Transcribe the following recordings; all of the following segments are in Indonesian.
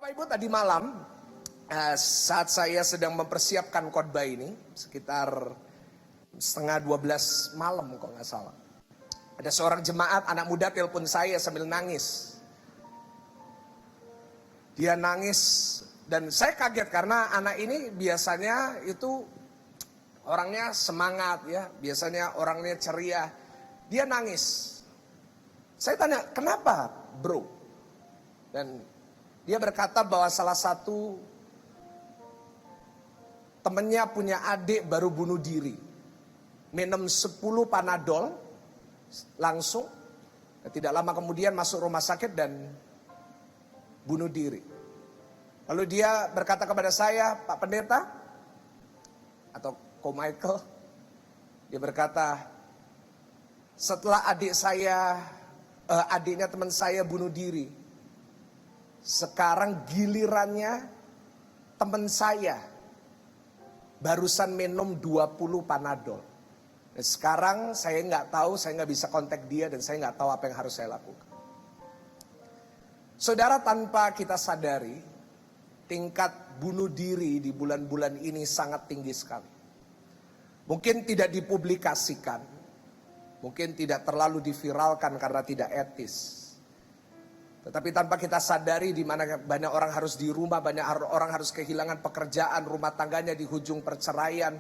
Bapak Ibu, tadi malam saat saya sedang mempersiapkan khotbah ini, sekitar setengah 12 malam kok nggak salah, ada seorang jemaat anak muda telepon saya sambil nangis. Dia nangis dan saya kaget karena anak ini biasanya itu orangnya semangat ya, biasanya orangnya ceria. Dia nangis. Saya tanya, kenapa bro? Dan dia berkata bahwa salah satu temennya punya adik baru bunuh diri. Minum 10 Panadol langsung. Tidak lama kemudian masuk rumah sakit dan bunuh diri. Lalu dia berkata kepada saya, Pak Pendeta atau Ko Michael, dia berkata, setelah adiknya teman saya bunuh diri, sekarang gilirannya teman saya barusan minum 20 Panadol. Dan sekarang saya nggak tahu, saya nggak bisa kontak dia dan saya nggak tahu apa yang harus saya lakukan. Saudara, tanpa kita sadari, tingkat bunuh diri di bulan-bulan ini sangat tinggi sekali. Mungkin tidak dipublikasikan, mungkin tidak terlalu diviralkan karena tidak etis. Tetapi tanpa kita sadari di mana banyak orang harus di rumah, banyak orang harus kehilangan pekerjaan, rumah tangganya di hujung perceraian.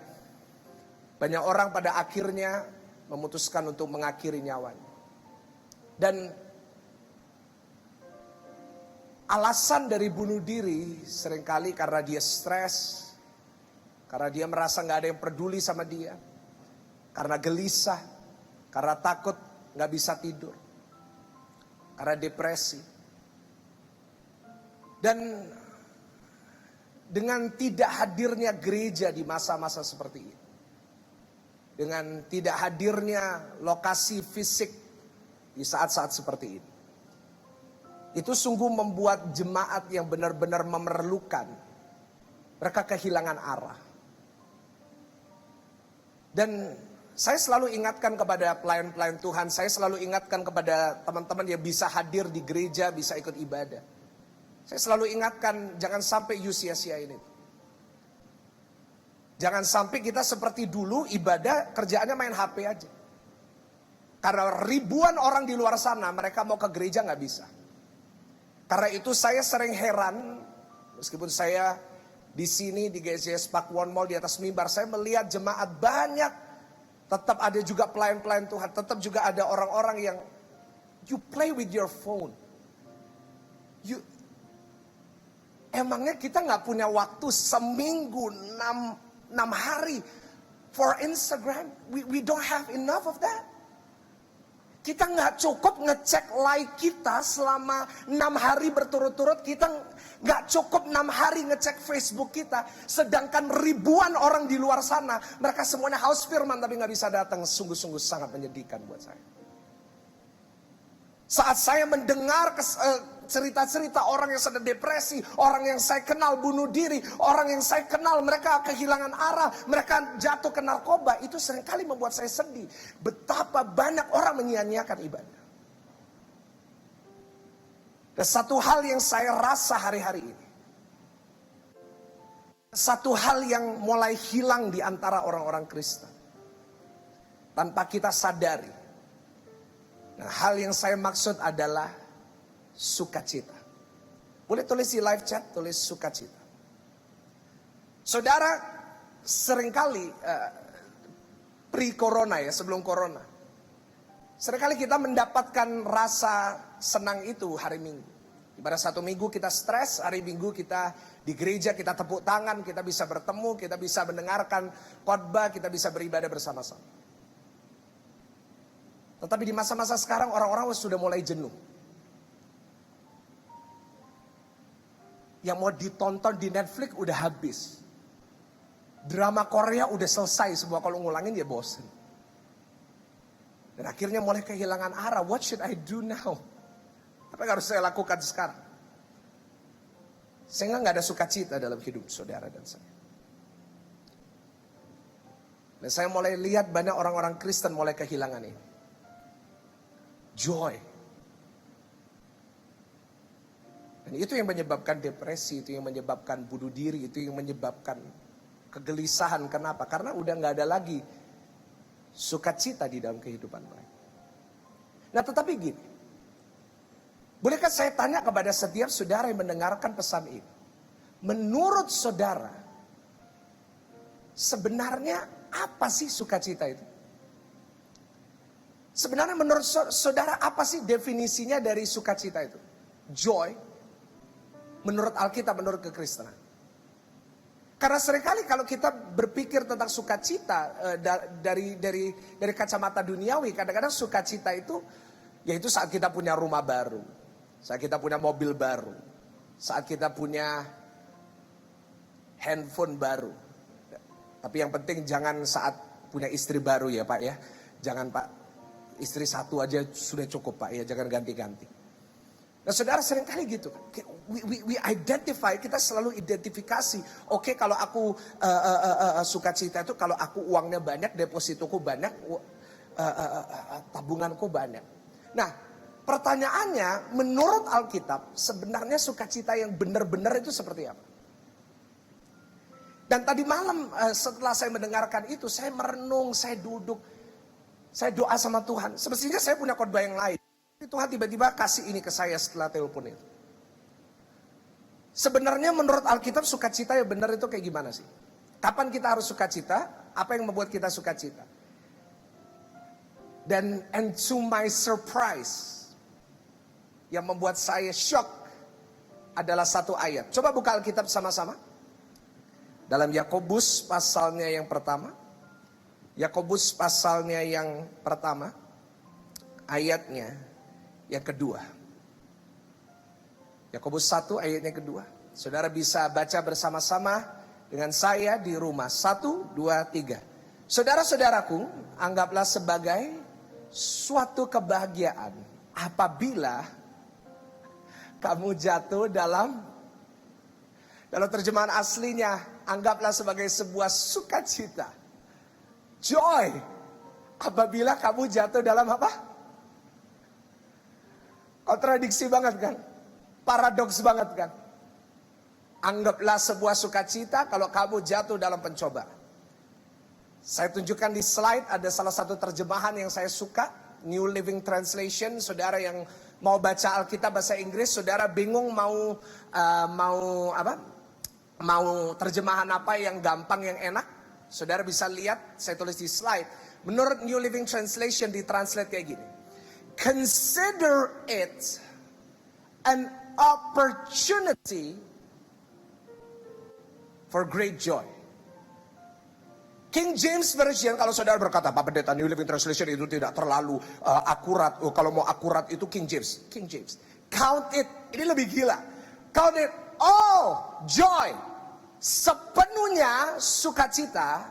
Banyak orang pada akhirnya memutuskan untuk mengakhiri nyawanya. Dan alasan dari bunuh diri seringkali karena dia stres, karena dia merasa gak ada yang peduli sama dia, karena gelisah, karena takut gak bisa tidur, karena depresi. Dan dengan tidak hadirnya gereja di masa-masa seperti ini, dengan tidak hadirnya lokasi fisik di saat-saat seperti ini, itu sungguh membuat jemaat yang benar-benar memerlukan, mereka kehilangan arah. Dan saya selalu ingatkan kepada pelayan-pelayan Tuhan, saya selalu ingatkan kepada teman-teman yang bisa hadir di gereja, bisa ikut ibadah. Saya selalu ingatkan, jangan sampai you sia-siain itu. Jangan sampai kita seperti dulu ibadah kerjaannya main HP aja. Karena ribuan orang di luar sana, mereka mau ke gereja gak bisa. Karena itu saya sering heran, meskipun saya di sini di GCS Pakuwon Mall di atas mimbar, saya melihat jemaat banyak, tetap ada juga pelayan-pelayan Tuhan, tetap juga ada orang-orang yang you play with your phone. Emangnya kita nggak punya waktu seminggu 6 hari for Instagram? We don't have enough of that. Kita nggak cukup ngecek like kita selama 6 hari berturut-turut. Kita nggak cukup 6 hari ngecek Facebook kita. Sedangkan ribuan orang di luar sana, mereka semuanya haus firman tapi nggak bisa datang. Sungguh-sungguh sangat menyedihkan buat saya. Saat saya mendengar cerita-cerita orang yang sedang depresi, orang yang saya kenal bunuh diri, orang yang saya kenal mereka kehilangan arah, mereka jatuh ke narkoba, itu seringkali membuat saya sedih. Betapa banyak orang menyia-nyiakan ibadah. Dan satu hal yang saya rasa hari-hari ini, satu hal yang mulai hilang di antara orang-orang Kristen, tanpa kita sadari. Nah, hal yang saya maksud adalah sukacita. Boleh tulis di live chat, tulis sukacita. Saudara, seringkali pre-corona ya, sebelum corona, seringkali kita mendapatkan rasa senang itu hari Minggu. Pada satu minggu kita stres, hari Minggu kita di gereja, kita tepuk tangan, kita bisa bertemu, kita bisa mendengarkan khotbah, kita bisa beribadah bersama-sama. Tetapi di masa-masa sekarang orang-orang sudah mulai jenuh. Yang mau ditonton di Netflix udah habis. Drama Korea udah selesai semua, kalau ngulangin ya bosen. Dan akhirnya mulai kehilangan arah. What should I do now? Apa yang harus saya lakukan sekarang? Sehingga gak ada sukacita dalam hidup saudara dan saya. Dan saya mulai lihat banyak orang-orang Kristen mulai kehilangan ini. Joy. Dan itu yang menyebabkan depresi, itu yang menyebabkan bunuh diri, itu yang menyebabkan kegelisahan. Kenapa? Karena udah gak ada lagi sukacita di dalam kehidupan mereka. Nah tetapi gini, bolehkah saya tanya kepada setiap saudara yang mendengarkan pesan ini? Menurut saudara, sebenarnya apa sih sukacita itu? Sebenarnya menurut saudara apa sih definisinya dari sukacita itu? Joy, menurut Alkitab, menurut kekristenan. Karena seringkali kalau kita berpikir tentang sukacita dari kacamata duniawi, kadang-kadang sukacita itu yaitu saat kita punya rumah baru, saat kita punya mobil baru, saat kita punya handphone baru. Tapi yang penting jangan saat punya istri baru ya Pak ya. Jangan Pak, istri satu aja sudah cukup Pak ya, jangan ganti-ganti. Nah saudara seringkali gitu kan, we identify, kita selalu identifikasi. Oke, kalau aku sukacita itu kalau aku uangnya banyak, depositoku banyak, tabunganku banyak. Nah pertanyaannya, menurut Alkitab sebenarnya sukacita yang benar-benar itu seperti apa? Dan tadi malam setelah saya mendengarkan itu, saya merenung, saya duduk, saya doa sama Tuhan. Semestinya saya punya khotbah yang lain. Tuhan tiba-tiba kasih ini ke saya setelah telepon itu. Sebenarnya menurut Alkitab sukacita yang benar itu kayak gimana sih? Kapan kita harus sukacita? Apa yang membuat kita sukacita? Dan and to my surprise, yang membuat saya shock adalah satu ayat. Coba buka Alkitab sama-sama. Dalam Yakobus pasalnya yang pertama. Yakobus pasalnya yang pertama. Ayatnya yang kedua. Yakobus 1 ayatnya kedua. Saudara bisa baca bersama-sama dengan saya di rumah. 1, 2, 3. Saudara-saudaraku, anggaplah sebagai suatu kebahagiaan apabila kamu jatuh dalam terjemahan aslinya, anggaplah sebagai sebuah sukacita. Joy. Apabila kamu jatuh dalam apa? Kontradiksi banget kan? Paradoks banget kan? Anggaplah sebuah sukacita kalau kamu jatuh dalam pencobaan. Saya tunjukkan di slide ada salah satu terjemahan yang saya suka, New Living Translation. Saudara yang mau baca Alkitab bahasa Inggris, saudara bingung mau terjemahan apa yang gampang, yang enak, saudara bisa lihat, saya tulis di slide. Menurut New Living Translation ditranslate kayak gini. Consider it an opportunity for great joy. King James Version, kalau saudara berkata, Pak Pendeta, New Living Translation itu tidak terlalu akurat. Kalau mau akurat itu King James. King James. Count it, ini lebih gila. Count it all joy. Sepenuhnya sukacita.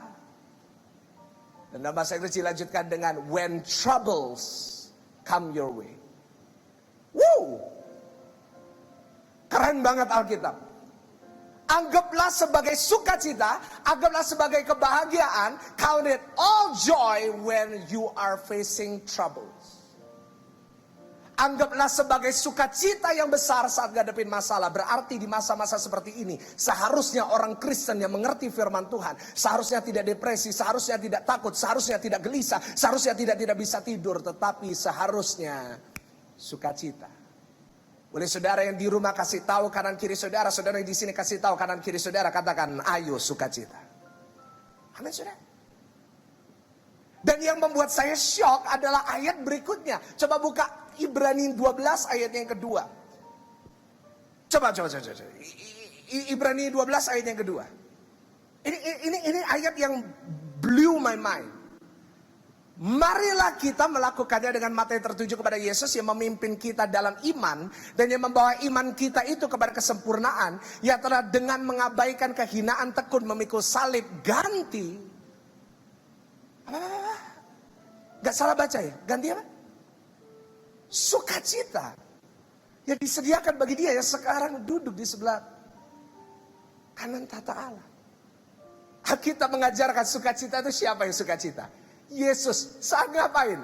Dan dalam bahasa Inggris dilanjutkan dengan when troubles come your way. Woo! Keren banget Alkitab. Anggaplah sebagai sukacita, anggaplah sebagai kebahagiaan. Count it all joy when you are facing troubles. Anggaplah sebagai sukacita yang besar saat ngadepin masalah. Berarti di masa-masa seperti ini, seharusnya orang Kristen yang mengerti firman Tuhan, seharusnya tidak depresi, seharusnya tidak takut, seharusnya tidak gelisah, seharusnya tidak bisa tidur, tetapi seharusnya sukacita. Boleh saudara yang di rumah kasih tahu kanan kiri saudara, saudara yang di sini kasih tahu kanan kiri saudara, katakan ayo sukacita. Amin saudara. Dan yang membuat saya shock adalah ayat berikutnya. Coba buka Ibrani 12 ayat yang kedua. Coba. Ibrani 12 ayat yang kedua. Ini ayat yang blew my mind. Marilah kita melakukannya dengan mata yang tertuju kepada Yesus yang memimpin kita dalam iman dan yang membawa iman kita itu kepada kesempurnaan, ya telah dengan mengabaikan kehinaan tekun memikul salib ganti. Gak salah baca ya? Ganti apa? Sukacita yang disediakan bagi dia yang sekarang duduk di sebelah kanan tata Allah. Kita mengajarkan sukacita itu siapa yang sukacita? Yesus. Saat ngapain?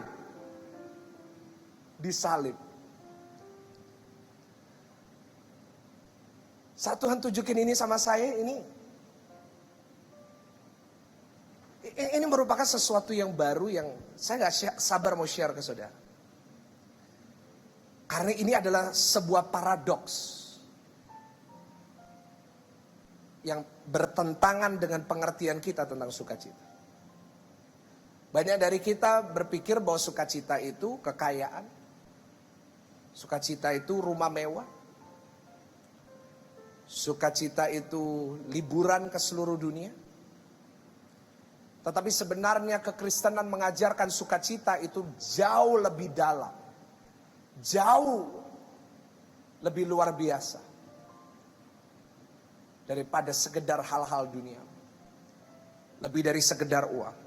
Disalib. Saat Tuhan tunjukin ini sama saya, ini merupakan sesuatu yang baru yang saya gak sabar mau share ke saudara. Karena ini adalah sebuah paradoks yang bertentangan dengan pengertian kita tentang sukacita. Banyak dari kita berpikir bahwa sukacita itu kekayaan, sukacita itu rumah mewah, sukacita itu liburan ke seluruh dunia. Tetapi sebenarnya kekristenan mengajarkan sukacita itu jauh lebih dalam, jauh lebih luar biasa daripada sekedar hal-hal dunia, lebih dari sekedar uang.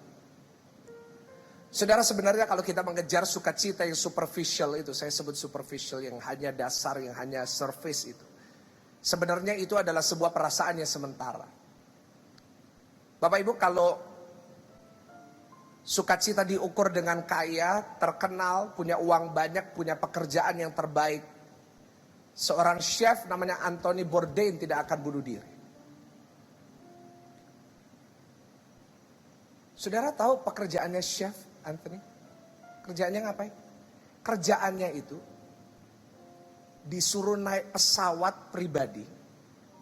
Saudara, sebenarnya kalau kita mengejar sukacita yang superficial itu, saya sebut superficial, yang hanya dasar, yang hanya surface itu, sebenarnya itu adalah sebuah perasaan yang sementara. Bapak Ibu, kalau sukacita diukur dengan kaya, terkenal, punya uang banyak, punya pekerjaan yang terbaik, seorang chef namanya Anthony Bourdain tidak akan bunuh diri. Saudara tahu pekerjaannya chef Anthony? Kerjaannya ngapain? Kerjaannya itu disuruh naik pesawat pribadi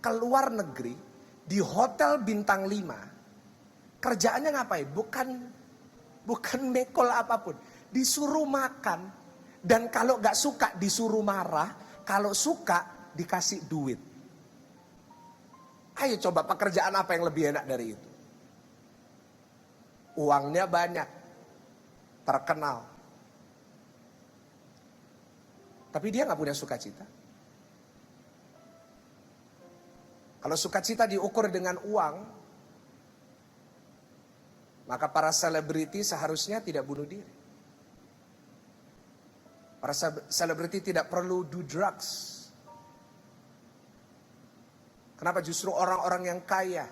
ke luar negeri di hotel bintang 5. Kerjaannya ngapain? Bukan mekol apapun. Disuruh makan. Dan kalau gak suka disuruh marah. Kalau suka dikasih duit. Ayo coba, pekerjaan apa yang lebih enak dari itu? Uangnya banyak. Terkenal. Tapi dia gak punya sukacita. Kalau sukacita diukur dengan uang, maka para selebriti seharusnya tidak bunuh diri. Para selebriti tidak perlu do drugs. Kenapa justru orang-orang yang kaya,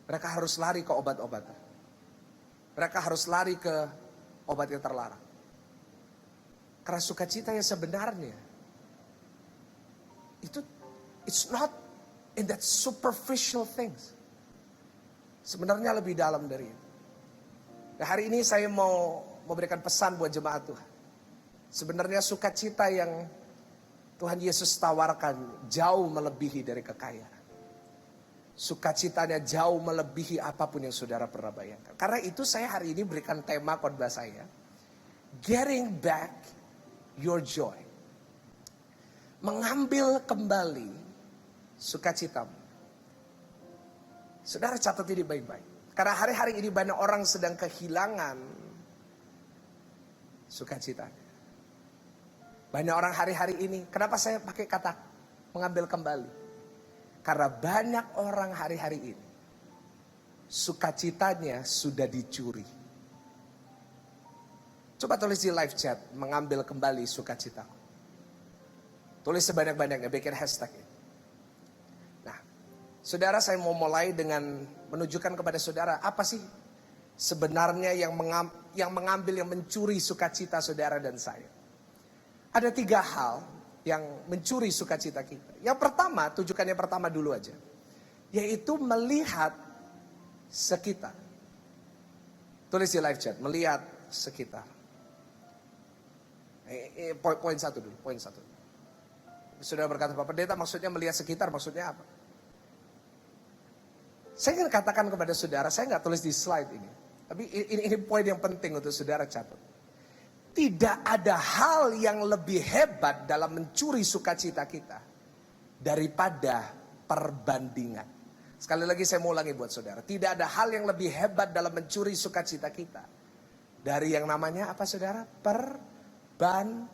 mereka harus lari ke obat-obatan. Mereka harus lari ke obat yang terlarang. Karena sukacita yang sebenarnya, it's not in that superficial things. Sebenarnya lebih dalam dari itu. Nah, hari ini saya mau memberikan pesan buat jemaat Tuhan. Sebenarnya sukacita yang Tuhan Yesus tawarkan jauh melebihi dari kekayaan. Sukacitanya jauh melebihi apapun yang saudara pernah bayangkan. Karena itu saya hari ini berikan tema khotbah saya, Getting Back Your Joy. Mengambil kembali sukacitamu. Saudara catat ini baik-baik. Karena hari-hari ini banyak orang sedang kehilangan sukacitanya. Banyak orang hari-hari ini, kenapa saya pakai kata mengambil kembali? Karena banyak orang hari-hari ini, sukacitanya sudah dicuri. Coba tulis di live chat, mengambil kembali sukacitaku. Tulis sebanyak-banyaknya, bikin hashtag ini. Nah, saudara, saya mau mulai dengan menunjukkan kepada saudara, apa sih sebenarnya yang mengambil, yang mencuri sukacita saudara dan saya. Ada 3 hal yang mencuri sukacita kita. Yang pertama, tujukan yang pertama dulu aja. Yaitu melihat sekitar. Tulis di live chat, melihat sekitar. Poin 1 dulu, poin 1. Sudah berkata Pak Pendeta, maksudnya melihat sekitar, maksudnya apa? Saya ingin katakan kepada saudara, saya nggak tulis di slide ini. Tapi ini poin yang penting untuk saudara catat. Tidak ada hal yang lebih hebat dalam mencuri sukacita kita daripada perbandingan. Sekali lagi saya mau ulangi buat saudara. Tidak ada hal yang lebih hebat dalam mencuri sukacita kita dari yang namanya apa saudara? Perbandingan.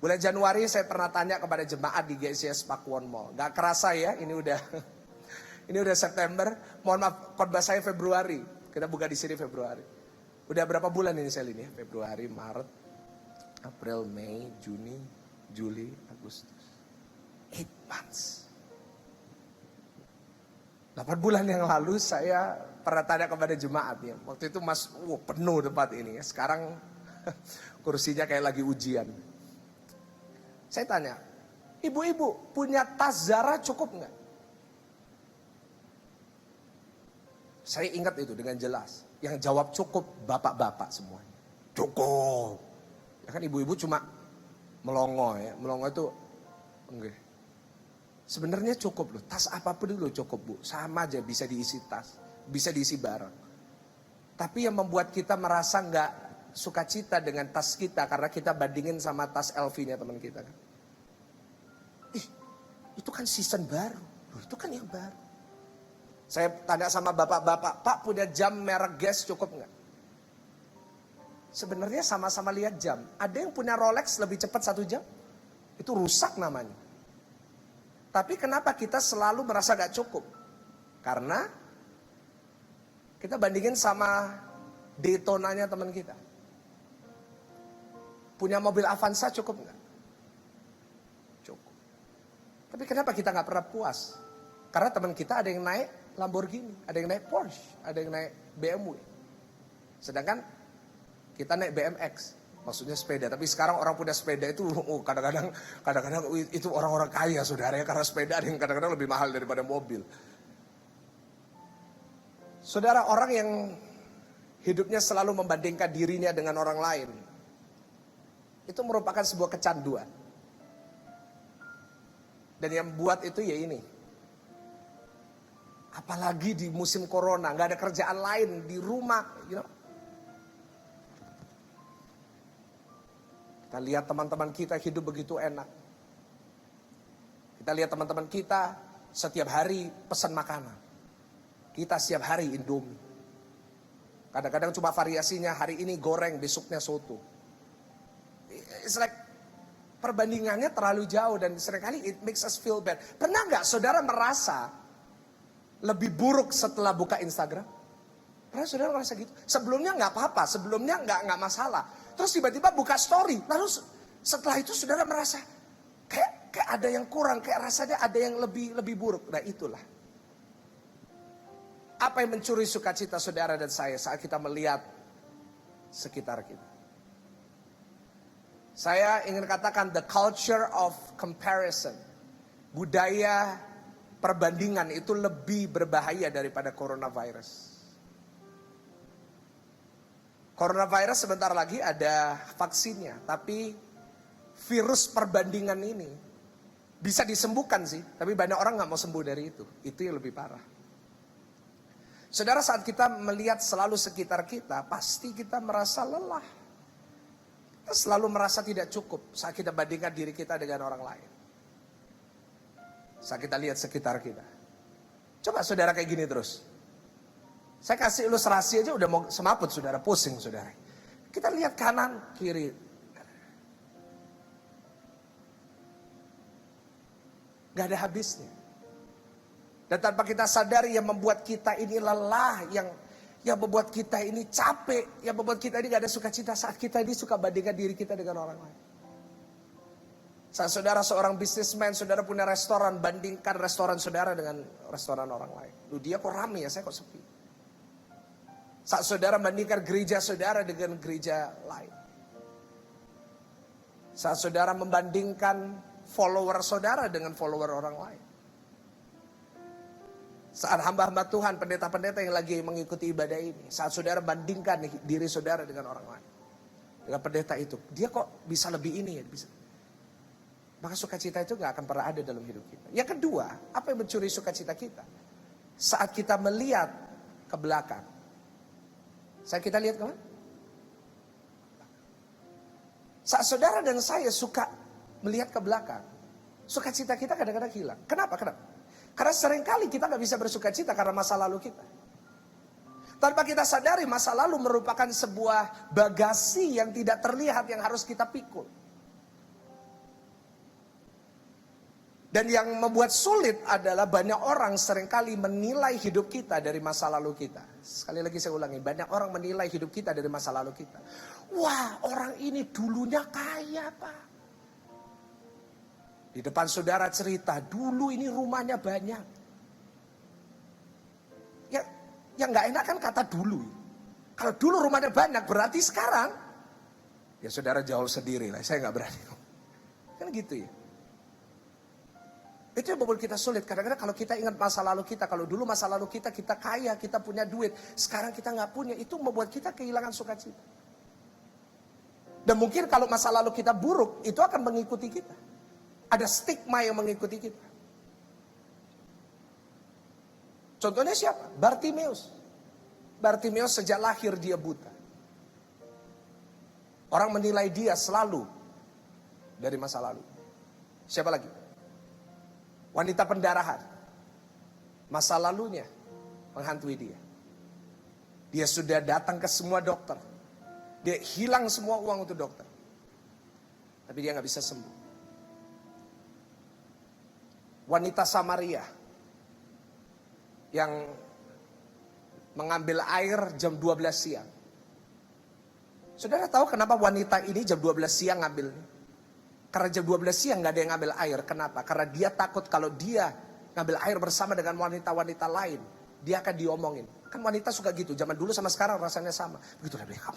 Bulan Januari saya pernah tanya kepada jemaat di GCS Pakuwon Mall. Gak kerasa ya, ini udah September. Mohon maaf, khotbah saya Februari. Kita buka di sini Februari. Udah berapa bulan ini saya ini? Februari, Maret, April, Mei, Juni, Juli, Agustus. 8 months. 8 bulan yang lalu saya pernah tanya kepada jemaat ya. Waktu itu penuh tempat ini ya. Sekarang kursinya kayak lagi ujian. Saya tanya, Ibu-ibu punya tas Zara cukup nggak? Saya ingat itu dengan jelas. Yang jawab cukup bapak-bapak semuanya. Cukup. Ya kan ibu-ibu cuma melongo ya. Melongo itu enggak. Sebenarnya cukup loh. Tas apapun dulu cukup bu. Sama aja bisa diisi tas. Bisa diisi barang. Tapi yang membuat kita merasa nggak sukacita dengan tas kita. Karena kita bandingin sama tas LV-nya teman kita kan. Itu kan season baru. Loh, itu kan yang baru. Saya tanya sama bapak-bapak, Pak punya jam merek Guess cukup nggak? Sebenarnya sama-sama lihat jam. Ada yang punya Rolex lebih cepat 1 jam? Itu rusak namanya. Tapi kenapa kita selalu merasa gak cukup? Karena kita bandingin sama Daytonanya teman kita. Punya mobil Avanza cukup nggak? Cukup. Tapi kenapa kita nggak pernah puas? Karena teman kita ada yang naik Lamborghini, ada yang naik Porsche, ada yang naik BMW. Sedangkan kita naik BMX, maksudnya sepeda. Tapi sekarang orang punya sepeda itu kadang-kadang itu orang-orang kaya saudara ya. Karena sepeda ada yang kadang-kadang lebih mahal daripada mobil. Saudara, orang yang hidupnya selalu membandingkan dirinya dengan orang lain, itu merupakan sebuah kecanduan. Dan yang buat itu ya ini. Apalagi di musim corona, nggak ada kerjaan lain di rumah, Kita lihat teman-teman kita hidup begitu enak. Kita lihat teman-teman kita setiap hari pesan makanan. Kita setiap hari Indomie. Kadang-kadang cuma variasinya hari ini goreng, besoknya soto. It's like perbandingannya terlalu jauh dan seringkali it makes us feel bad. Pernah nggak saudara merasa lebih buruk setelah buka Instagram? Pernah saudara merasa gitu? Sebelumnya nggak apa-apa, sebelumnya nggak masalah. Terus tiba-tiba buka story, lalu setelah itu saudara merasa kayak ada yang kurang, kayak rasanya ada yang lebih buruk. Nah itulah. Apa yang mencuri sukacita saudara dan saya saat kita melihat sekitar kita? Saya ingin katakan the culture of comparison. Budaya perbandingan itu lebih berbahaya daripada coronavirus. Coronavirus sebentar lagi ada vaksinnya, tapi virus perbandingan ini bisa disembuhkan sih, tapi banyak orang nggak mau sembuh dari itu. Itu yang lebih parah. Saudara, saat kita melihat selalu sekitar kita, pasti kita merasa lelah. Kita selalu merasa tidak cukup saat kita bandingkan diri kita dengan orang lain. Saat kita lihat sekitar kita. Coba saudara kayak gini terus. Saya kasih ilustrasi aja udah mau semaput saudara, pusing saudara. Kita lihat kanan, kiri. Gak ada habisnya. Dan tanpa kita sadari yang membuat kita ini lelah, yang membuat kita ini capek, yang membuat kita ini gak ada sukacita saat kita ini suka bandingkan diri kita dengan orang lain. Saat saudara seorang bisnismen, saudara punya restoran, bandingkan restoran saudara dengan restoran orang lain. Loh dia kok rame ya, saya kok sepi. Saat saudara bandingkan gereja saudara dengan gereja lain. Saat saudara membandingkan follower saudara dengan follower orang lain. Saat hamba-hamba Tuhan, pendeta-pendeta yang lagi mengikuti ibadah ini. Saat saudara bandingkan diri saudara dengan orang lain. Dengan pendeta itu. Dia kok bisa lebih ini ya, bisa. Maka sukacita itu gak akan pernah ada dalam hidup kita. Yang kedua, apa yang mencuri sukacita kita? Saat kita melihat ke belakang. Saat kita lihat kemana? Saat saudara dan saya suka melihat ke belakang, sukacita kita kadang-kadang hilang. Kenapa? Karena seringkali kita gak bisa bersukacita karena masa lalu kita. Tanpa kita sadari masa lalu merupakan sebuah bagasi yang tidak terlihat yang harus kita pikul. Dan yang membuat sulit adalah banyak orang seringkali menilai hidup kita dari masa lalu kita. Sekali lagi saya ulangi, banyak orang menilai hidup kita dari masa lalu kita. Wah, orang ini dulunya kaya Pak. Di depan saudara cerita, dulu ini rumahnya banyak. Yang gak enak kan kata dulu. Kalau dulu rumahnya banyak berarti sekarang. Ya saudara jauh sendiri lah, saya gak berani. Kan gitu ya. Itu yang membuat kita sulit. Kadang-kadang kalau kita ingat masa lalu kita, kalau dulu masa lalu kita kaya, kita punya duit, sekarang kita nggak punya, itu membuat kita kehilangan sukacita. Dan mungkin kalau masa lalu kita buruk, itu akan mengikuti kita. Ada stigma yang mengikuti kita. Contohnya siapa? Bartimeus. Bartimeus sejak lahir dia buta. Orang menilai dia selalu dari masa lalu. Siapa lagi? Wanita pendarahan. Masa lalunya menghantui dia. Dia sudah datang ke semua dokter. Dia hilang semua uang untuk dokter. Tapi dia gak bisa sembuh. Wanita Samaria yang mengambil air jam 12 siang. Saudara tahu kenapa wanita ini jam 12 siang ngambilnya? Karena jam 12 siang gak ada yang ngambil air. Kenapa? Karena dia takut kalau dia ngambil air bersama dengan wanita-wanita lain, dia akan diomongin. Kan wanita suka gitu. Zaman dulu sama sekarang rasanya sama. Begitu dia bilang,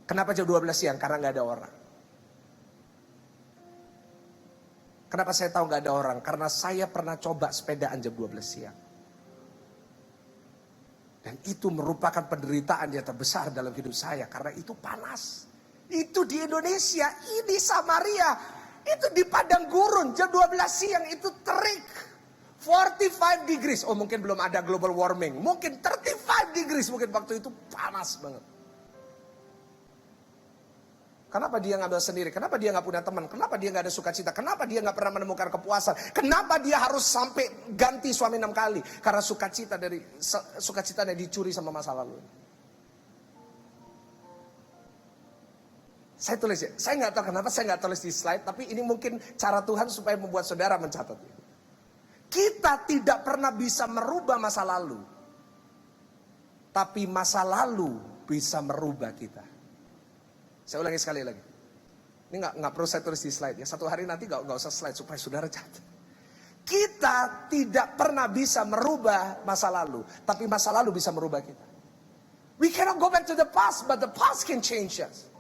kenapa jam 12 siang? Karena gak ada orang. Kenapa saya tahu gak ada orang? Karena saya pernah coba sepedaan jam 12 siang. Dan itu merupakan penderitaan yang terbesar dalam hidup saya. Karena itu panas. Itu di Indonesia, ini Samaria. Itu di padang gurun, jam 12 siang itu terik. 45 degrees. Oh mungkin belum ada global warming. Mungkin 35 degrees. Mungkin waktu itu panas banget. Kenapa dia ngambil sendiri? Kenapa dia nggak punya teman? Kenapa dia nggak ada sukacita? Kenapa dia nggak pernah menemukan kepuasan? Kenapa dia harus sampai ganti suami 6 kali? Karena sukacitanya dicuri sama masa lalu. Saya tulis ya. Saya nggak tahu kenapa saya nggak tulis di slide. Tapi ini mungkin cara Tuhan supaya membuat saudara mencatat. Kita tidak pernah bisa merubah masa lalu. Tapi masa lalu bisa merubah kita. Saya ulangi sekali lagi. Ini nggak perlu saya tulis di slide ya. Satu hari nanti nggak usah slide supaya saudara catat. Kita tidak pernah bisa merubah masa lalu, tapi masa lalu bisa merubah kita. We cannot go back to the past, but the past can change us.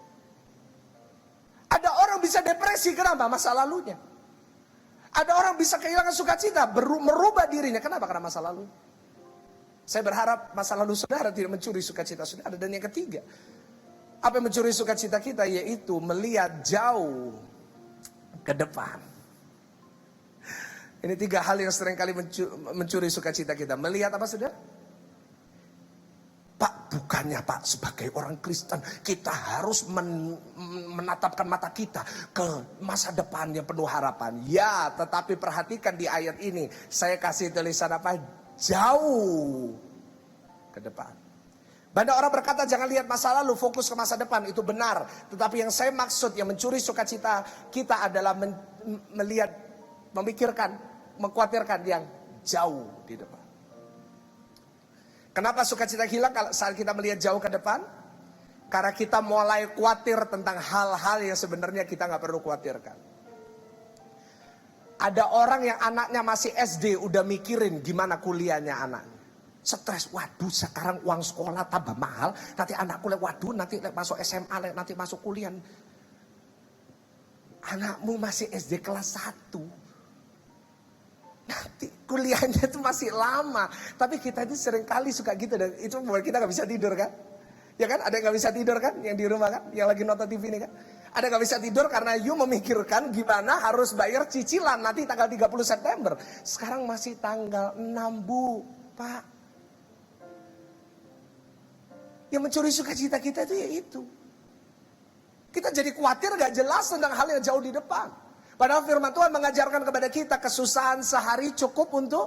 Ada orang bisa depresi, kenapa? Masa lalunya. Ada orang bisa kehilangan sukacita, merubah dirinya, kenapa? Karena masa lalu. Saya berharap masa lalu saudara tidak mencuri sukacita saudara. Dan yang ketiga, apa yang mencuri sukacita kita? Yaitu melihat jauh ke depan. Ini 3 hal yang seringkali mencuri sukacita kita. Melihat apa saudara? Pak, bukannya Pak sebagai orang Kristen kita harus menatapkan mata kita ke masa depan yang penuh harapan. Ya, tetapi perhatikan di ayat ini. Saya kasih tulisan apa? Jauh ke depan. Banyak orang berkata jangan lihat masa lalu, fokus ke masa depan. Itu benar. Tetapi yang saya maksud, yang mencuri sukacita kita adalah melihat, memikirkan, mengkhawatirkan yang jauh di depan. Kenapa sukacita hilang saat kita melihat jauh ke depan? Karena kita mulai khawatir tentang hal-hal yang sebenarnya kita nggak perlu khawatirkan. Ada orang yang anaknya masih SD udah mikirin gimana kuliahnya anaknya. Stres, waduh sekarang uang sekolah tambah mahal, nanti anakku waduh nanti masuk SMA, nanti masuk kuliah. Anakmu masih SD kelas 1. Nanti kuliahnya itu masih lama. Tapi kita ini seringkali suka gitu, dan itu membuat kita gak bisa tidur kan. Ya kan, ada yang gak bisa tidur kan, yang di rumah kan, yang lagi nonton TV ini kan. Ada gak bisa tidur karena you memikirkan gimana harus bayar cicilan nanti tanggal 30 September. Sekarang masih tanggal 6 Bu, Pak. Yang mencuri sukacita kita itu ya itu. Kita jadi khawatir gak jelas tentang hal yang jauh di depan. Padahal firman Tuhan mengajarkan kepada kita kesusahan sehari cukup untuk.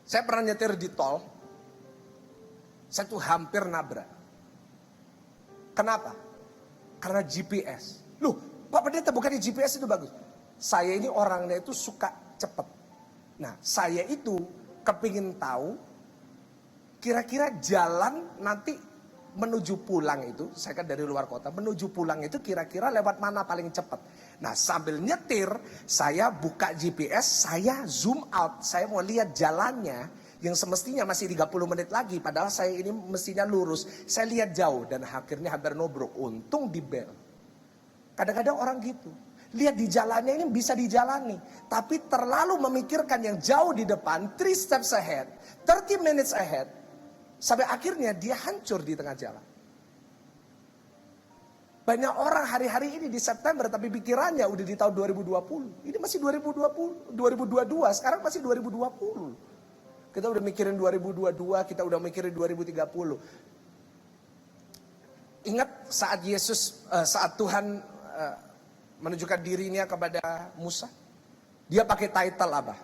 Saya pernah nyetir di tol. Saya tuh hampir nabrak. Kenapa? Karena GPS. Loh, Pak Pendeta bukannya GPS itu bagus. Saya ini orangnya itu suka cepet. Nah, saya itu kepingin tahu kira-kira jalan nanti menuju pulang itu, saya kan dari luar kota, menuju pulang itu kira-kira lewat mana paling cepat. Nah sambil nyetir, saya buka GPS, saya zoom out, saya mau lihat jalannya yang semestinya masih 30 menit lagi, padahal saya ini mestinya lurus. Saya lihat jauh dan akhirnya hampir nobrok. Untung di bel. Kadang-kadang orang gitu. Lihat di jalannya ini bisa dijalani. Tapi terlalu memikirkan yang jauh di depan, 3 steps ahead, 30 minutes ahead. Sampai akhirnya dia hancur di tengah jalan. Banyak orang hari-hari ini di September tapi pikirannya udah di tahun 2020. Ini masih 2020, 2022, sekarang masih 2020. Kita udah mikirin 2022, kita udah mikirin 2030. Ingat saat Tuhan menunjukkan dirinya kepada Musa? Dia pakai title apa?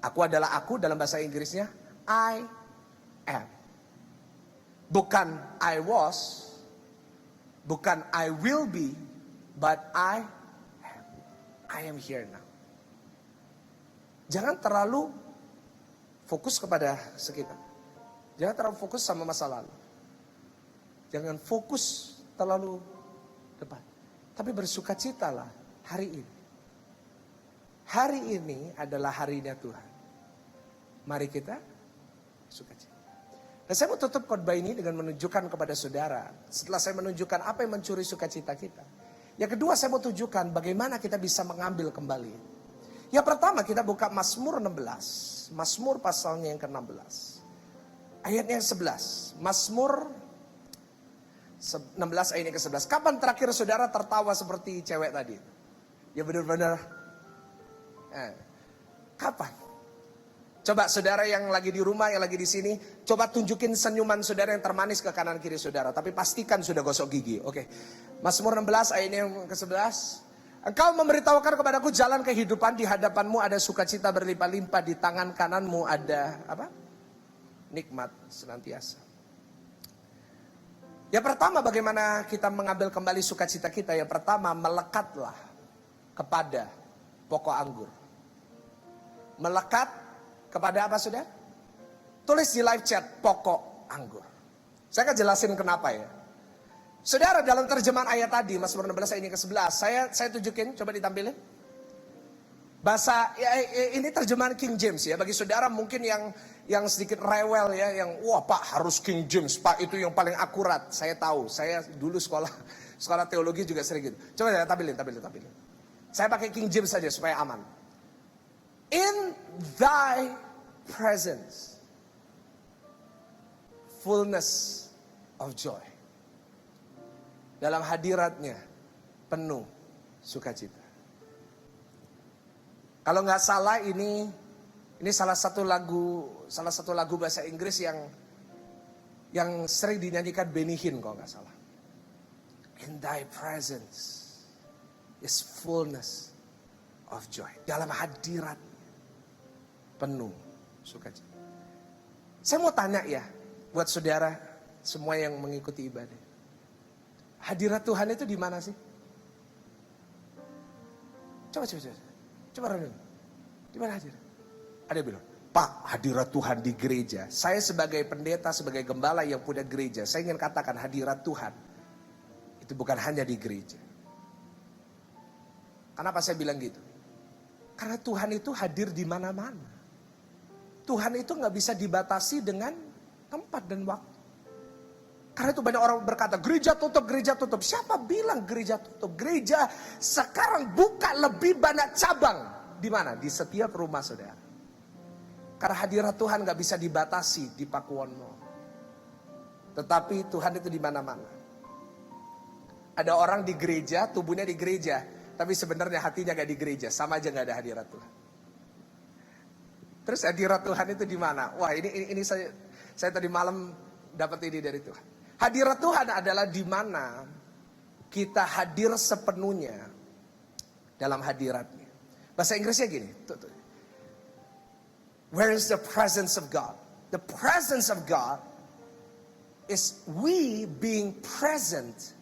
Aku adalah aku, dalam bahasa Inggrisnya I am. Bukan I was, bukan I will be, but I am. I am here now. Jangan terlalu fokus kepada sekitar. Jangan terlalu fokus sama masa lalu. Jangan fokus terlalu depan. Tapi bersukacitalah hari ini. Hari ini adalah harinya Tuhan. Mari kita sukacita. Dan saya mau tutup khotbah ini dengan menunjukkan kepada saudara. Setelah saya menunjukkan apa yang mencuri sukacita kita. Yang kedua saya mau tunjukkan bagaimana kita bisa mengambil kembali. Yang pertama kita buka Mazmur 16. Mazmur pasalnya yang ke-16. Ayatnya yang 11. Mazmur 16 ayatnya ke-11. Kapan terakhir saudara tertawa seperti cewek tadi? Ya benar-benar. Kapan? Coba saudara yang lagi di rumah, yang lagi di sini, coba tunjukin senyuman saudara yang termanis ke kanan kiri saudara. Tapi pastikan sudah gosok gigi. Oke. Mazmur 16 ayatnya yang ke-11. Engkau memberitahukan kepadaku jalan kehidupan, di hadapanmu ada sukacita berlimpah-limpah, di tangan kananmu ada apa? Nikmat senantiasa. Yang pertama bagaimana kita mengambil kembali sukacita kita? Yang pertama melekatlah kepada pokok anggur. Melekat kepada apa sudah? Tulis di live chat pokok anggur. Saya akan jelasin kenapa ya. Saudara dalam terjemahan ayat tadi Mazmur 16 ayat ke-11 saya tunjukin, coba ditampilin. Bahasa ya, ini terjemahan King James ya. Bagi saudara mungkin yang sedikit rewel ya, yang wah Pak harus King James, Pak itu yang paling akurat. Saya tahu, saya dulu sekolah teologi juga sering gitu. Coba ya tampilin. Saya pakai King James saja supaya aman. In thy presence, fullness of joy. Dalam hadiratnya penuh sukacita. Kalau nggak salah ini salah satu lagu bahasa Inggris yang sering dinyanyikan Benny Hinn kalau nggak salah. In thy presence is fullness of joy. Dalam hadirat penuh sukacita. Saya mau tanya ya, buat saudara semua yang mengikuti ibadah. Hadirat Tuhan itu di mana sih? Coba renung. Di mana hadirat? Ada bilang, Pak, hadirat Tuhan di gereja. Saya sebagai pendeta, sebagai gembala yang punya gereja, saya ingin katakan hadirat Tuhan itu bukan hanya di gereja. Kenapa saya bilang gitu? Karena Tuhan itu hadir di mana-mana. Tuhan itu nggak bisa dibatasi dengan tempat dan waktu. Karena itu banyak orang berkata, gereja tutup. Siapa bilang gereja tutup? Gereja sekarang buka lebih banyak cabang. Di mana? Di setiap rumah saudara. Karena hadirat Tuhan nggak bisa dibatasi di Pakuwon Mall. Tetapi Tuhan itu di mana-mana. Ada orang di gereja, tubuhnya di gereja. Tapi sebenarnya hatinya nggak di gereja. Sama aja nggak ada hadirat Tuhan. Terus hadirat Tuhan itu di mana? Wah ini saya tadi malam dapat ini dari Tuhan. Hadirat Tuhan adalah di mana kita hadir sepenuhnya dalam hadiratnya. Bahasa Inggrisnya gini. Where is the presence of God? The presence of God is we being present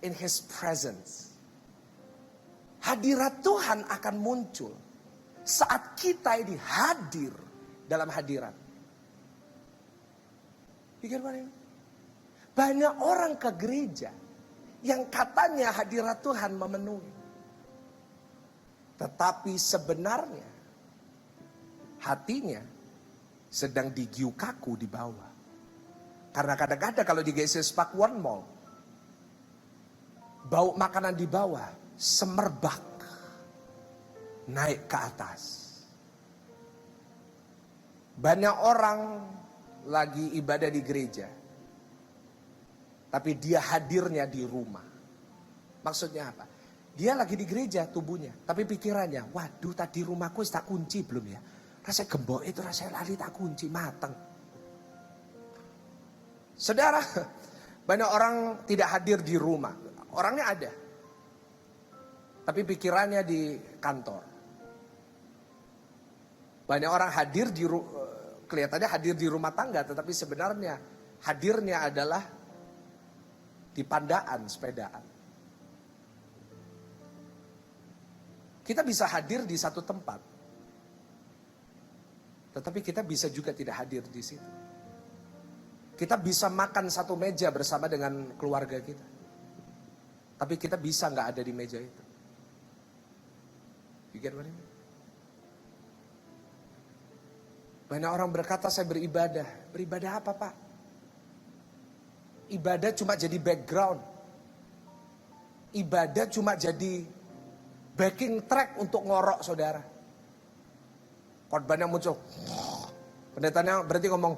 in His presence. Hadirat Tuhan akan muncul saat kita ini hadir dalam hadirat. Pikir mana? Banyak orang ke gereja yang katanya hadirat Tuhan memenuhi. Tetapi sebenarnya hatinya sedang digiu kaku di bawah. Karena kadang-kadang kalau di Genesis Park One Mall, bau makanan di bawah semerbak naik ke atas. Banyak orang lagi ibadah di gereja, tapi dia hadirnya di rumah. Maksudnya apa? Dia lagi di gereja tubuhnya, tapi pikirannya, waduh tadi rumahku tak kunci belum ya? Rasanya gembok itu rasanya lali tak kunci, mateng. Saudara, banyak orang tidak hadir di rumah. Orangnya ada, tapi pikirannya di kantor. Banyak orang hadir kelihatannya hadir di rumah tangga, tetapi sebenarnya hadirnya adalah di pandaan, sepedaan. Kita bisa hadir di satu tempat, tetapi kita bisa juga tidak hadir di situ. Kita bisa makan satu meja bersama dengan keluarga kita, tapi kita bisa nggak ada di meja itu. You get what I mean? Banyak orang berkata saya beribadah. Beribadah apa, Pak? Ibadah cuma jadi background. Ibadah cuma jadi backing track untuk ngorok saudara. Khotbahnya muncul. Pendetanya berarti ngomong.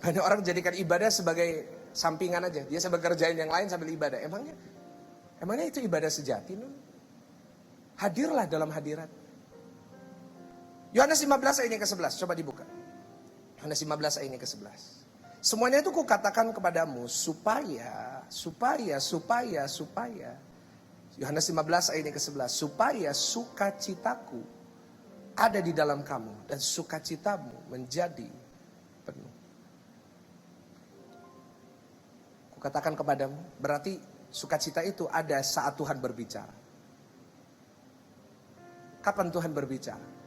Banyak orang jadikan ibadah sebagai sampingan aja. Dia sambil kerjain yang lain sambil ibadah. Emangnya itu ibadah sejati? Non? Hadirlah dalam hadirat. Yohanes 15 ayat ke-11, coba dibuka. Yohanes 15 ayat ke-11. Semuanya itu kukatakan kepadamu supaya. Yohanes 15 ayat ke-11, supaya sukacitaku ada di dalam kamu dan sukacitamu menjadi penuh. Kukatakan kepadamu, berarti sukacita itu ada saat Tuhan berbicara. Kapan Tuhan berbicara?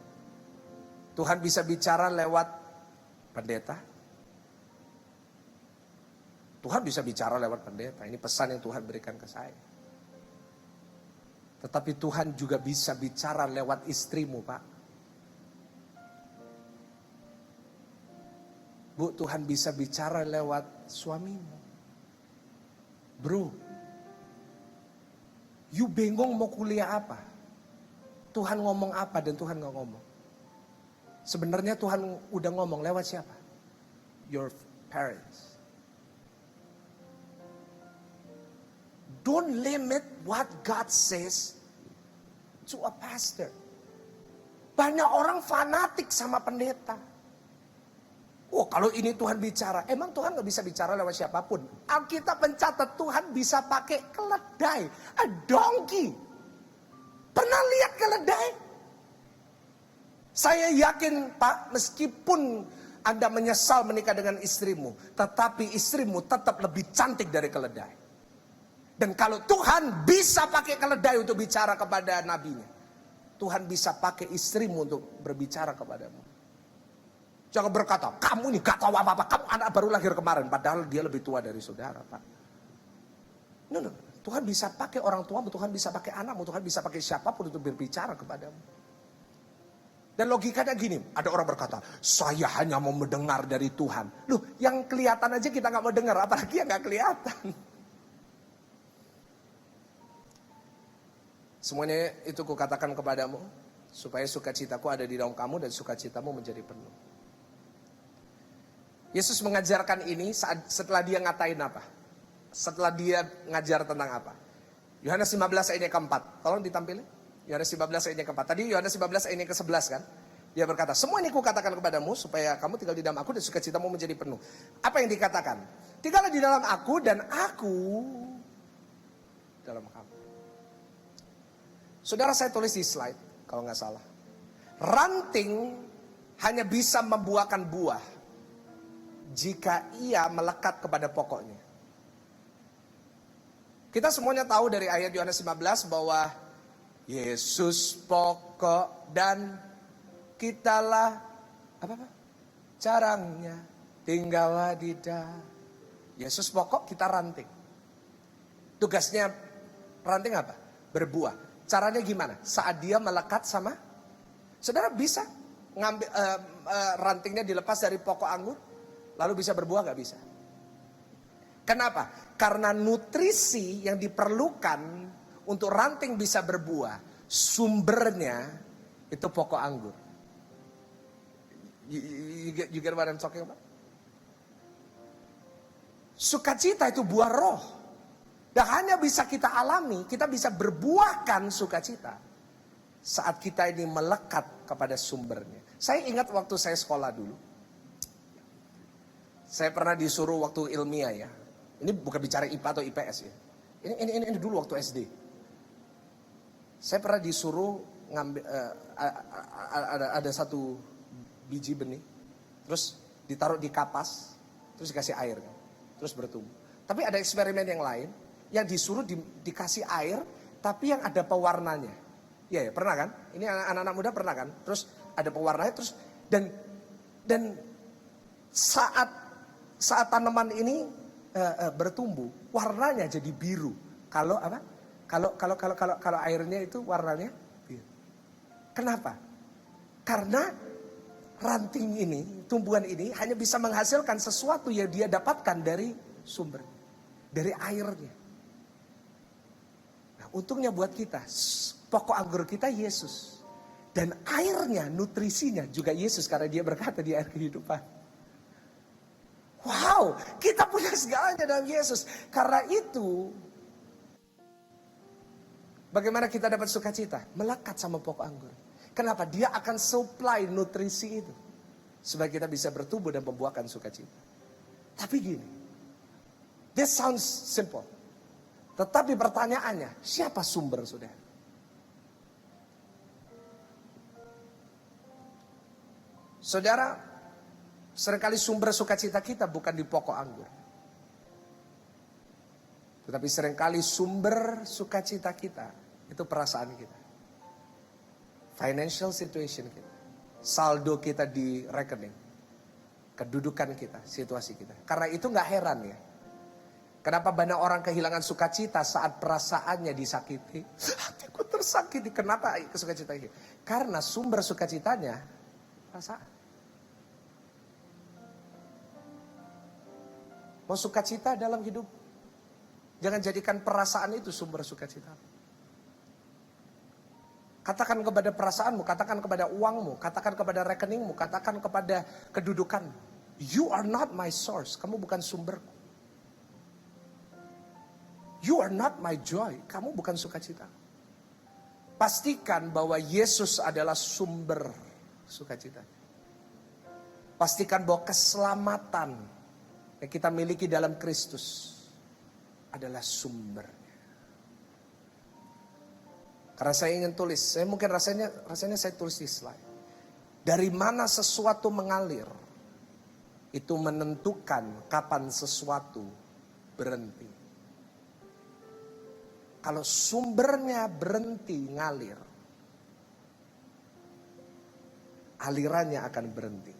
Tuhan bisa bicara lewat pendeta. Tuhan bisa bicara lewat pendeta. Ini pesan yang Tuhan berikan ke saya. Tetapi Tuhan juga bisa bicara lewat istrimu, Pak. Bu, Tuhan bisa bicara lewat suamimu. Bro, you bingung mau kuliah apa? Tuhan ngomong apa dan Tuhan gak ngomong. Sebenarnya Tuhan udah ngomong lewat siapa? Your parents. Don't limit what God says to a pastor. Banyak orang fanatik sama pendeta. Oh, kalau ini Tuhan bicara, emang Tuhan gak bisa bicara lewat siapapun. Alkitab mencatat Tuhan bisa pakai keledai, a donkey. Pernah lihat keledai? Saya yakin, Pak, meskipun Anda menyesal menikah dengan istrimu, tetapi istrimu tetap lebih cantik dari keledai. Dan kalau Tuhan bisa pakai keledai untuk bicara kepada nabinya, Tuhan bisa pakai istrimu untuk berbicara kepadamu. Jangan berkata, kamu ini gak tahu apa-apa, kamu anak baru lahir kemarin, padahal dia lebih tua dari saudara, Pak. No. Tuhan bisa pakai orang tuamu, Tuhan bisa pakai anakmu, Tuhan bisa pakai siapapun untuk berbicara kepadamu. Dan logikanya gini, ada orang berkata, saya hanya mau mendengar dari Tuhan. Loh, yang kelihatan aja kita gak mau dengar, apalagi yang gak kelihatan. Semuanya itu kukatakan kepadamu, supaya sukacitaku ada di dalam kamu dan sukacitamu menjadi penuh. Yesus mengajarkan ini setelah dia ngatain apa? Setelah dia ngajar tentang apa? Yohanes 15 ayat ke-4, tolong ditampilin. Yohanes 15 ayat ke-4. Tadi Yohanes 15 ayat ke-11 kan? Dia berkata, semua ini kukatakan kepadamu supaya kamu tinggal di dalam aku dan sukacitamu menjadi penuh. Apa yang dikatakan? Tinggallah di dalam aku dan aku dalam kamu. Saudara, saya tulis di slide kalau nggak salah. Ranting hanya bisa membuahkan buah jika ia melekat kepada pokoknya. Kita semuanya tahu dari ayat Yohanes 15 bahwa Yesus pokok dan kitalah carangnya, tinggallah di dalam. Yesus pokok, kita ranting. Tugasnya ranting apa? Berbuah. Caranya gimana? Saat dia melekat sama, saudara bisa ngambil rantingnya dilepas dari pokok anggur, lalu bisa berbuah? Gak bisa. Kenapa? Karena nutrisi yang diperlukan untuk ranting bisa berbuah, sumbernya itu pokok anggur. You get what I'm talking about? Sukacita itu buah roh. Dan hanya bisa kita alami, kita bisa berbuahkan sukacita saat kita ini melekat kepada sumbernya. Saya ingat waktu saya sekolah dulu. Saya pernah disuruh waktu ilmiah ya. Ini bukan bicara IPA atau IPS ya. Ini dulu waktu SD. Saya pernah disuruh ngambil ada satu biji benih, terus ditaruh di kapas, terus dikasih air, terus bertumbuh. Tapi ada eksperimen yang lain, yang disuruh dikasih air, tapi yang ada pewarnanya. Ya, pernah kan? Ini anak-anak muda pernah kan? Terus ada pewarnanya, terus dan saat tanaman ini bertumbuh, warnanya jadi biru. Kalau apa? Kalau airnya itu warnanya biru. Kenapa? Karena ranting ini, tumbuhan ini hanya bisa menghasilkan sesuatu yang dia dapatkan dari sumber, dari airnya. Nah, untungnya buat kita, pokok anggur kita Yesus. Dan airnya, nutrisinya juga Yesus karena dia berkata di air kehidupan. Wow, kita punya segalanya dalam Yesus. Karena itu, bagaimana kita dapat sukacita? Melekat sama pokok anggur. Kenapa? Dia akan supply nutrisi itu. Supaya kita bisa bertumbuh dan membuahkan sukacita. Tapi gini, this sounds simple. Tetapi pertanyaannya, siapa sumber saudara? Saudara, seringkali sumber sukacita kita bukan di pokok anggur. Tetapi seringkali sumber sukacita kita itu perasaan kita. Financial situation kita. Saldo kita di rekening. Kedudukan kita, situasi kita. Karena itu gak heran ya. Kenapa banyak orang kehilangan sukacita saat perasaannya disakiti. Hatiku tersakiti. Kenapa sukacita ini? Karena sumber sukacitanya perasaan. Mau sukacita dalam hidup, jangan jadikan perasaan itu sumber sukacita. Katakan kepada perasaanmu, katakan kepada uangmu, katakan kepada rekeningmu, katakan kepada kedudukanmu. You are not my source, kamu bukan sumberku. You are not my joy, kamu bukan sukacita. Pastikan bahwa Yesus adalah sumber sukacita. Pastikan bahwa keselamatan yang kita miliki dalam Kristus adalah sumbernya. Karena saya ingin tulis, saya mungkin rasanya saya tulis di slide. Dari mana sesuatu mengalir, itu menentukan kapan sesuatu berhenti. Kalau sumbernya berhenti ngalir, alirannya akan berhenti.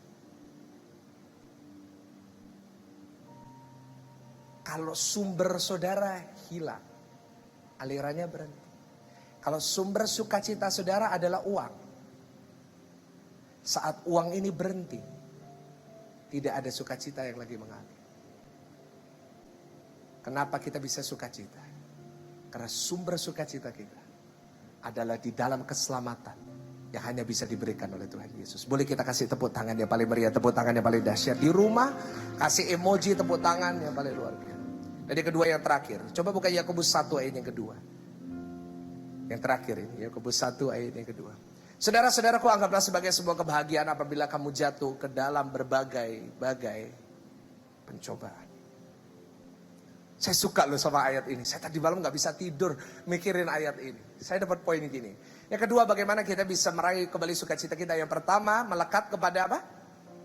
Kalau sumber saudara hilang, alirannya berhenti. Kalau sumber sukacita saudara adalah uang, saat uang ini berhenti, tidak ada sukacita yang lagi mengalir. Kenapa kita bisa sukacita? Karena sumber sukacita kita adalah di dalam keselamatan yang hanya bisa diberikan oleh Tuhan Yesus. Boleh kita kasih tepuk tangan yang paling meriah, tepuk tangan yang paling dahsyat. Di rumah, kasih emoji tepuk tangan yang paling luar biasa. Dan yang kedua yang terakhir, coba buka Yakobus 1 ayat yang kedua. Yang terakhir ini, Yakobus 1 ayat yang kedua. Saudara-saudaraku, anggaplah sebagai sebuah kebahagiaan apabila kamu jatuh ke dalam berbagai-bagai pencobaan. Saya suka loh sama ayat ini. Saya tadi malam gak bisa tidur mikirin ayat ini. Saya dapat poin gini. Yang kedua, bagaimana kita bisa meraih kembali sukacita kita. Yang pertama, melekat kepada apa?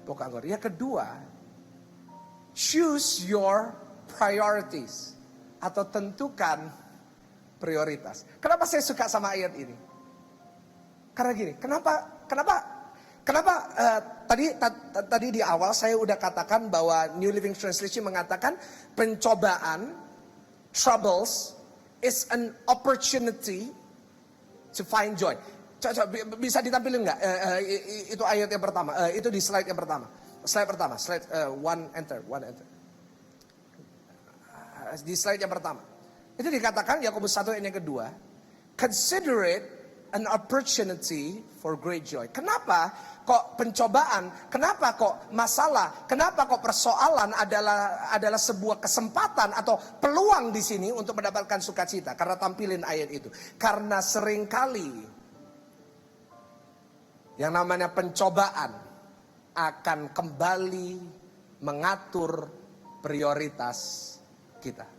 Pokok anggur. Yang kedua, choose your priorities. Atau tentukan prioritas. Kenapa saya suka sama ayat ini? Karena gini, kenapa tadi di awal saya udah katakan bahwa New Living Translation mengatakan pencobaan, troubles is an opportunity To find joy. Coba bisa ditampilin nggak? Itu ayat yang pertama. Itu di slide yang pertama. Slide one enter. Di slide yang pertama. Itu dikatakan Yakobus 1 ayat yang kedua. Consider it an opportunity for great joy. Kenapa kok pencobaan? Kenapa kok masalah? Kenapa kok persoalan adalah sebuah kesempatan atau peluang di sini untuk mendapatkan sukacita? Karena tampilin ayat itu. Karena seringkali yang namanya pencobaan akan kembali mengatur prioritas kita.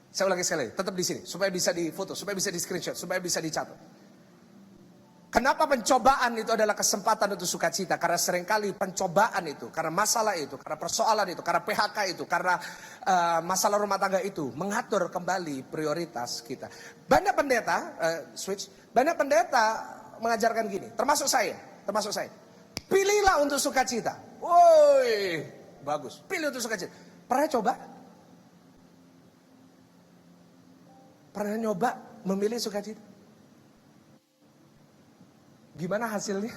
Saya ulangi sekali, tetap di sini supaya bisa difoto, supaya bisa di screenshot, supaya bisa dicatat. Kenapa pencobaan itu adalah kesempatan untuk sukacita? Karena seringkali pencobaan itu, karena masalah itu, karena persoalan itu, karena PHK itu, karena masalah rumah tangga itu mengatur kembali prioritas kita. Banyak pendeta, banyak pendeta mengajarkan gini, termasuk saya. Pilihlah untuk sukacita. Woi, bagus. Pilih untuk sukacita. Pernah coba? Pernah nyoba memilih sukacita? Gimana hasilnya?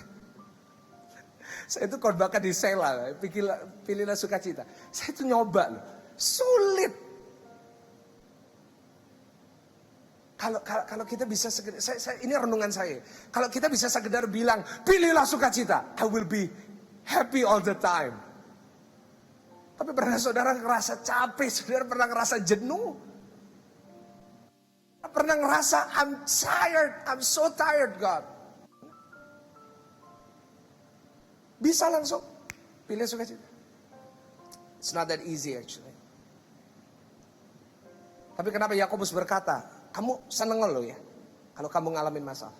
Saya itu khotbahkan di Sela, pilihlah sukacita. Saya itu nyoba loh, sulit. Kalau kita bisa ini renungan saya. Kalau kita bisa sekedar bilang, pilihlah sukacita, I will be happy all the time. Tapi pernah saudara ngerasa capek, saudara pernah ngerasa jenuh? Pernah ngerasa I'm so tired God. Bisa langsung pilih sukacita. It's not that easy actually. Tapi kenapa Yakobus berkata, kamu seneng loh ya kalau kamu ngalamin masalah.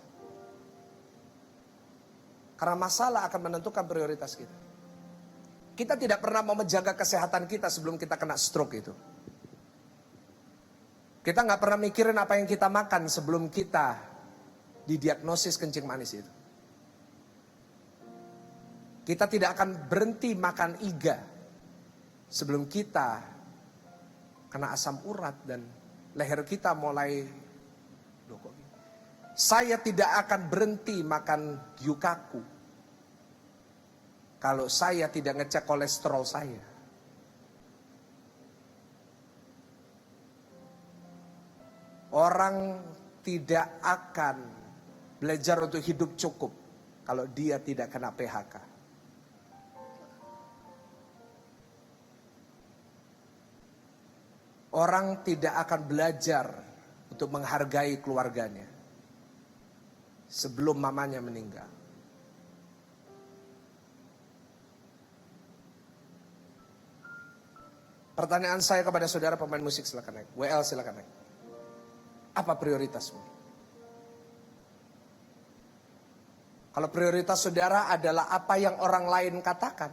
Karena masalah akan menentukan prioritas kita. Kita tidak pernah mau menjaga kesehatan kita sebelum kita kena stroke itu. Kita nggak pernah mikirin apa yang kita makan sebelum kita didiagnosis kencing manis itu. Kita tidak akan berhenti makan iga sebelum kita kena asam urat dan leher kita mulai dokok. Saya tidak akan berhenti makan gyukaku kalau saya tidak ngecek kolesterol saya. Orang tidak akan belajar untuk hidup cukup kalau dia tidak kena PHK. Orang tidak akan belajar untuk menghargai keluarganya sebelum mamanya meninggal. Pertanyaan saya kepada saudara pemain musik, silakan naik. WL silakan naik. Apa prioritasmu? Kalau prioritas saudara adalah apa yang orang lain katakan,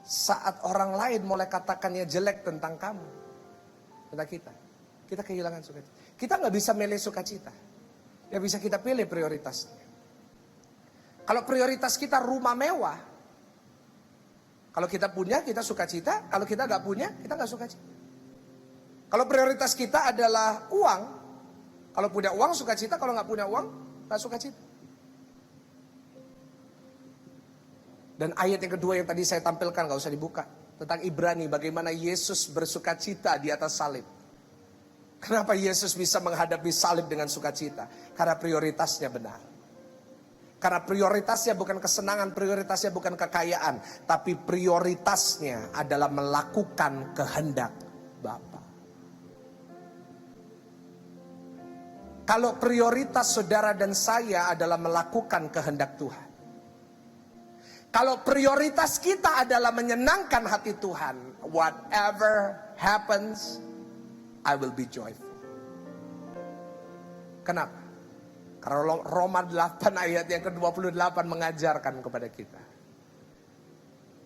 saat orang lain mulai katakannya jelek tentang kamu, tentang kita kehilangan sukacita. Kita nggak bisa milih sukacita. Yang bisa kita pilih prioritasnya. Kalau prioritas kita rumah mewah, kalau kita punya kita sukacita, kalau kita nggak punya kita nggak sukacita. Kalau prioritas kita adalah uang, kalau punya uang sukacita, kalau nggak punya uang nggak sukacita. Dan ayat yang kedua yang tadi saya tampilkan nggak usah dibuka, tentang Ibrani, bagaimana Yesus bersukacita di atas salib. Kenapa Yesus bisa menghadapi salib dengan sukacita? Karena prioritasnya benar. Karena prioritasnya bukan kesenangan, prioritasnya bukan kekayaan, tapi prioritasnya adalah melakukan kehendak Bapa. Kalau prioritas saudara dan saya adalah melakukan kehendak Tuhan, kalau prioritas kita adalah menyenangkan hati Tuhan, whatever happens, I will be joyful. Kenapa? Karena Roma 8 ayat yang ke-28 mengajarkan kepada kita,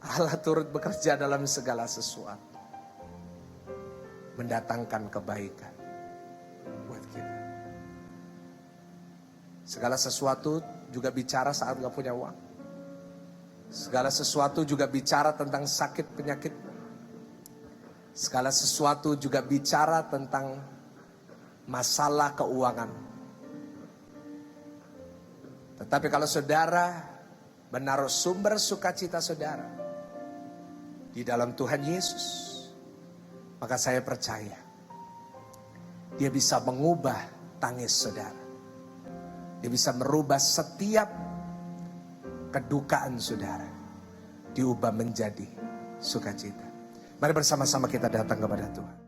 Allah turut bekerja dalam segala sesuatu, mendatangkan kebaikan buat kita. Segala sesuatu juga bicara saat gak punya uang. Segala sesuatu juga bicara tentang sakit penyakit. Segala sesuatu juga bicara tentang masalah keuangan. Tetapi kalau saudara menaruh sumber sukacita saudara di dalam Tuhan Yesus, maka saya percaya Dia bisa mengubah tangis saudara. Dia bisa merubah setiap kedukaan saudara, diubah menjadi sukacita. Mari bersama-sama kita datang kepada Tuhan.